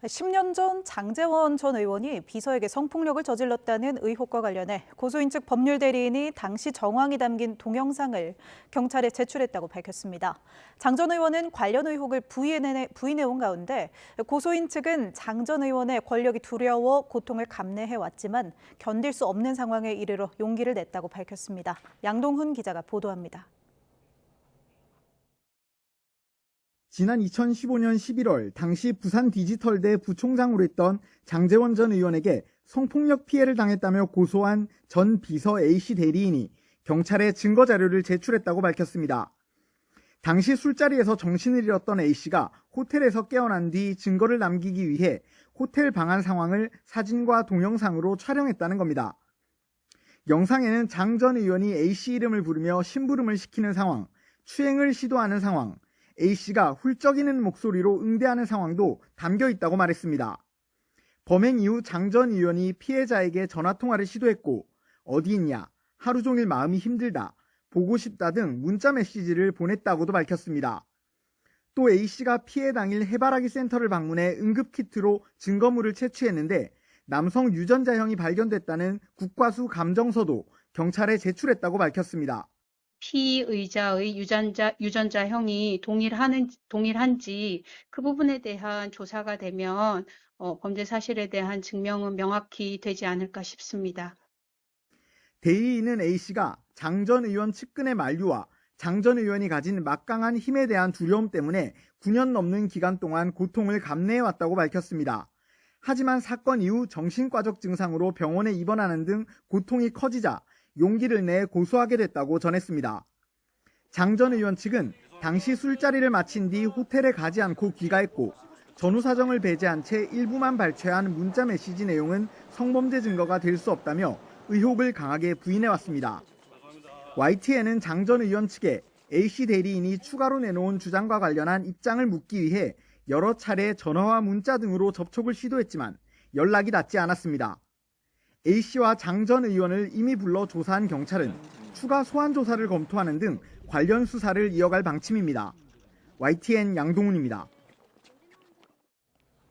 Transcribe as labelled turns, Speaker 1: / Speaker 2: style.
Speaker 1: 10년 전 장제원 전 의원이 비서에게 성폭력을 저질렀다는 의혹과 관련해 고소인 측 법률 대리인이 당시 정황이 담긴 동영상을 경찰에 제출했다고 밝혔습니다. 장 전 의원은 관련 의혹을 부인해온 가운데 고소인 측은 장 전 의원의 권력이 두려워 고통을 감내해왔지만 견딜 수 없는 상황에 이르러 용기를 냈다고 밝혔습니다. 양동훈 기자가 보도합니다.
Speaker 2: 지난 2015년 11월 당시 부산디지털대 부총장으로 있던 장제원 전 의원에게 성폭력 피해를 당했다며 고소한 전 비서 A씨 대리인이 경찰에 증거 자료를 제출했다고 밝혔습니다. 당시 술자리에서 정신을 잃었던 A씨가 호텔에서 깨어난 뒤 증거를 남기기 위해 호텔 방안 상황을 사진과 동영상으로 촬영했다는 겁니다. 영상에는 장 전 의원이 A씨 이름을 부르며 심부름을 시키는 상황, 추행을 시도하는 상황, A씨가 훌쩍이는 목소리로 응대하는 상황도 담겨 있다고 말했습니다. 범행 이후 장 전 의원이 피해자에게 전화통화를 시도했고 어디 있냐, 하루 종일 마음이 힘들다, 보고 싶다 등 문자 메시지를 보냈다고도 밝혔습니다. 또 A씨가 피해 당일 해바라기 센터를 방문해 응급키트로 증거물을 채취했는데 남성 유전자형이 발견됐다는 국과수 감정서도 경찰에 제출했다고 밝혔습니다.
Speaker 3: 피의자의 유전자형이 동일한지 그 부분에 대한 조사가 되면 범죄 사실에 대한 증명은 명확히 되지 않을까 싶습니다.
Speaker 2: 대리인은 A씨가 장 전 의원 측근의 만류와 장 전 의원이 가진 막강한 힘에 대한 두려움 때문에 9년 넘는 기간 동안 고통을 감내해왔다고 밝혔습니다. 하지만 사건 이후 정신과적 증상으로 병원에 입원하는 등 고통이 커지자 용기를 내 고소하게 됐다고 전했습니다. 장 전 의원 측은 당시 술자리를 마친 뒤 호텔에 가지 않고 귀가했고 전후 사정을 배제한 채 일부만 발췌한 문자 메시지 내용은 성범죄 증거가 될 수 없다며 의혹을 강하게 부인해왔습니다. YTN은 장 전 의원 측에 A씨 대리인이 추가로 내놓은 주장과 관련한 입장을 묻기 위해 여러 차례 전화와 문자 등으로 접촉을 시도했지만 연락이 닿지 않았습니다. A씨와 장 전 의원을 이미 불러 조사한 경찰은 추가 소환 조사를 검토하는 등 관련 수사를 이어갈 방침입니다. YTN 양동훈입니다.